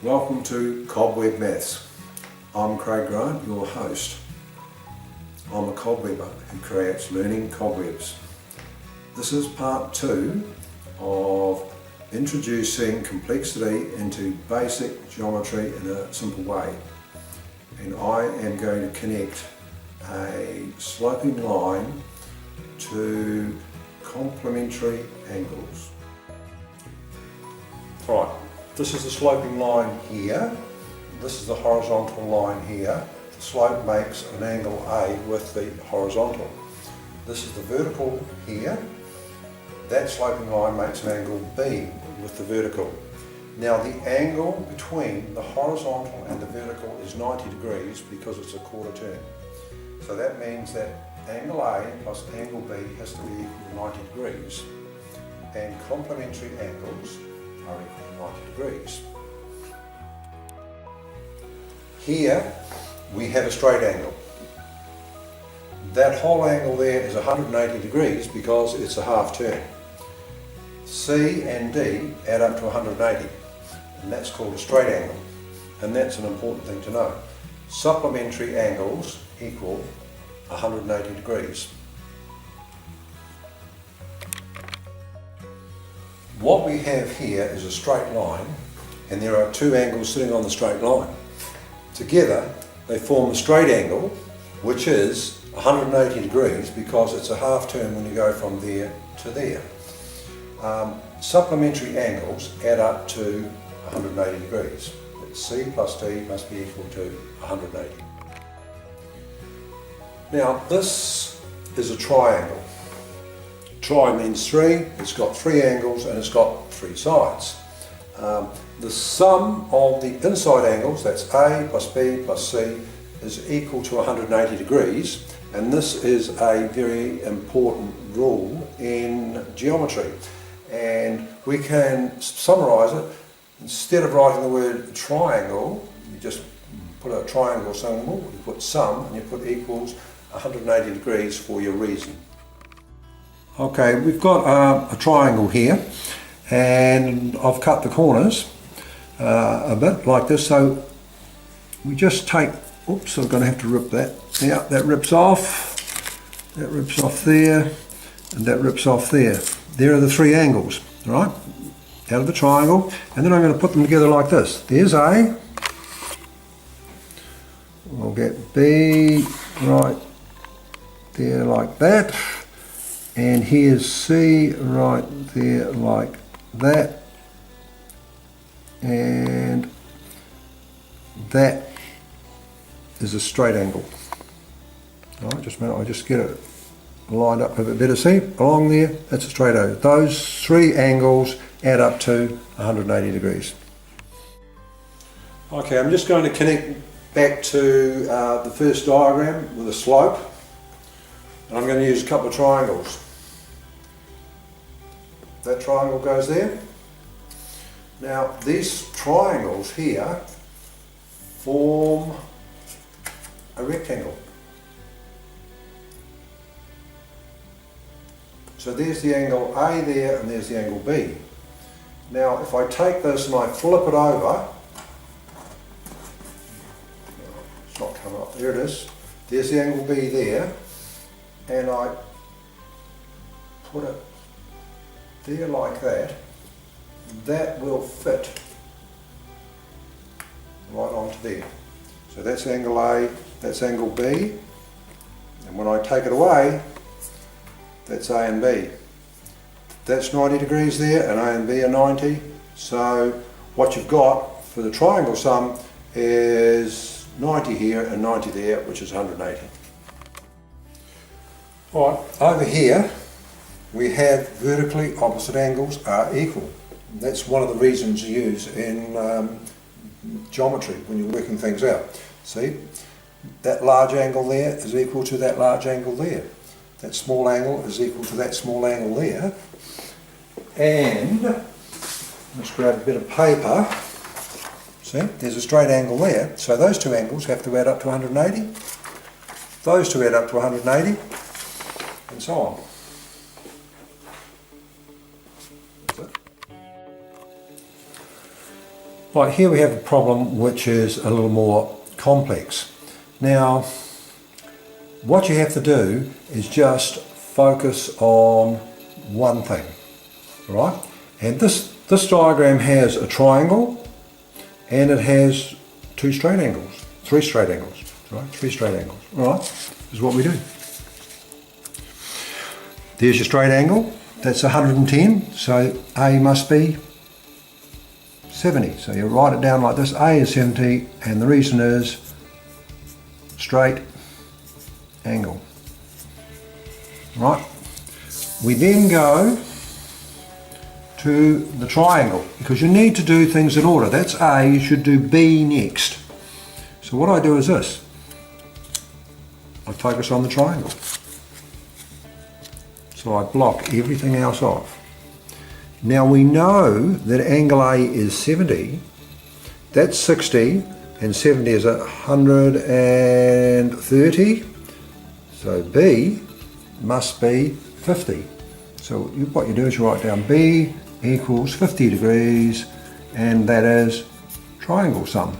Welcome to Cobweb Maths. I'm Craig Grant, your host. I'm a cobwebber who creates learning cobwebs. This is part 2 of introducing complexity into basic geometry in a simple way. And I am going to connect a sloping line to complementary angles. Right, this is the sloping line here. This is the horizontal line here. The slope makes an angle A with the horizontal. This is the vertical here. That sloping line makes an angle B with the vertical. Now the angle between the horizontal and the vertical is 90 degrees because it's a quarter turn. So that means that angle A plus angle B has to be equal to 90 degrees. And complementary angles are equal to 90 degrees. Here we have a straight angle. That whole angle there is 180 degrees because it's a half turn. C and D add up to 180, and that's called a straight angle, and that's an important thing to know. Supplementary angles equal 180 degrees. What we have here is a straight line, and there are two angles sitting on the straight line. Together they form a straight angle, which is 180 degrees because it's a half turn when you go from there to there. Supplementary angles add up to 180 degrees. C plus D must be equal to 180. Now this is a triangle. Tri means 3, it's got 3 angles and it's got 3 sides. The sum of the inside angles, that's A plus B plus C, is equal to 180 degrees, and this is a very important rule in geometry. And we can summarise it. Instead of writing the word triangle, you just put a triangle symbol, you put sum and you put equals 180 degrees for your reason. Okay, we've got a triangle here, and I've cut the corners a bit like this, so we just take, oops, I'm going to have to rip that. Yeah, that rips off there, and that rips off there. There are the 3 angles, right, out of the triangle, and then I'm going to put them together like this. There's A, we'll get B right there like that, and here's C right there like that, and that is a straight angle. All right, just a minute, I'll just get it lined up a bit better. See, along there, that's a straight angle. Those 3 angles add up to 180 degrees. Okay, I'm just going to connect back to the first diagram with a slope, and I'm going to use a couple of triangles. That triangle goes there. Now these triangles here form a rectangle. So there's the angle A there, and there's the angle B. Now if I take this and I flip it over, it's not coming up, there it is. There's the angle B there, and I put it there like that, that will fit right onto there. So that's angle A, that's angle B, and when I take it away, that's A and B. That's 90 degrees there, and A and B are 90. So what you've got for the triangle sum is 90 here and 90 there, which is 180. All right, over here we have vertically opposite angles are equal. That's one of the reasons you use in geometry when you're working things out. See, that large angle there is equal to that large angle there. That small angle is equal to that small angle there. And let's grab a bit of paper. See, there's a straight angle there. So those 2 angles have to add up to 180. Those 2 add up to 180, and so on. Right, here we have a problem which is a little more complex. Now, what you have to do is just focus on one thing, right? And this diagram has a triangle and it has three straight angles, right? Three straight angles, all right? This is what we do. There's your straight angle, that's 110, so A must be 70. So you write it down like this, A is 70, and the reason is straight angle. Right? We then go to the triangle, because you need to do things in order. That's A, you should do B next. So what I do is this. I focus on the triangle. So I block everything else off. Now we know that angle A is 70, that's 60, and 70 is 130, so B must be 50. So what you do is you write down B equals 50 degrees, and that is triangle sum.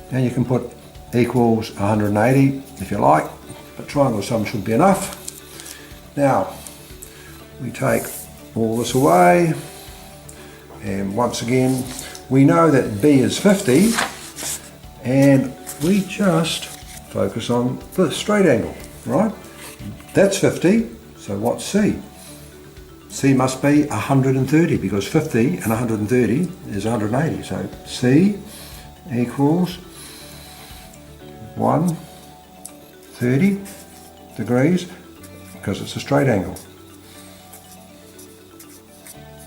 Now you can put equals 180 if you like, but triangle sum should be enough. Now we take all this away, and once again we know that B is 50, and we just focus on the straight angle, right? That's 50, so what's C? C must be 130, because 50 and 130 is 180, so C equals 130 degrees, because it's a straight angle.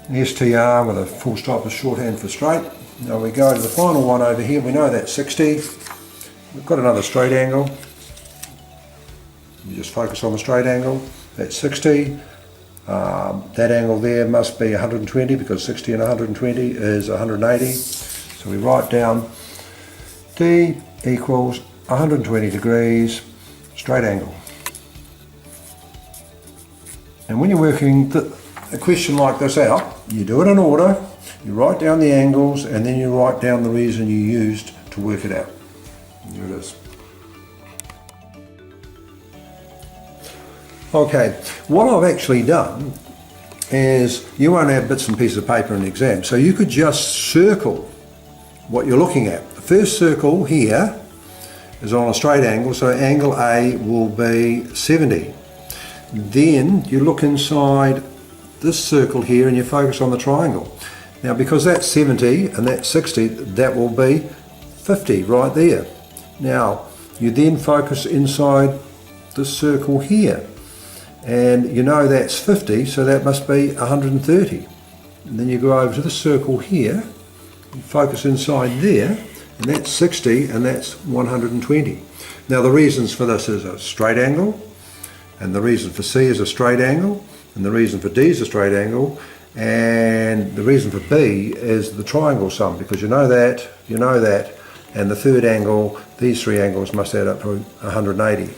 STR with a full stop is shorthand for straight. Now we go to the final one over here. We know that's 60. We've got another straight angle. You just focus on the straight angle. That's 60. That angle there must be 120, because 60 and 120 is 180. So we write down D equals 120 degrees, straight angle. And when you're working a question like this out, you do it in order, you write down the angles, and then you write down the reason you used to work it out. There it is. Okay, what I've actually done is, you won't have bits and pieces of paper in the exam, so you could just circle what you're looking at. The first circle here is on a straight angle, so angle A will be 70. Then you look inside this circle here and you focus on the triangle. Now because that's 70 and that's 60, that will be 50 right there. Now you then focus inside this circle here, and you know that's 50, so that must be 130. And then you go over to the circle here, you focus inside there, and that's 60 and that's 120. Now the reasons for this is a straight angle, and the reason for C is a straight angle, and the reason for D is a straight angle, and the reason for B is the triangle sum, because you know that, and the third angle, these three angles must add up to 180.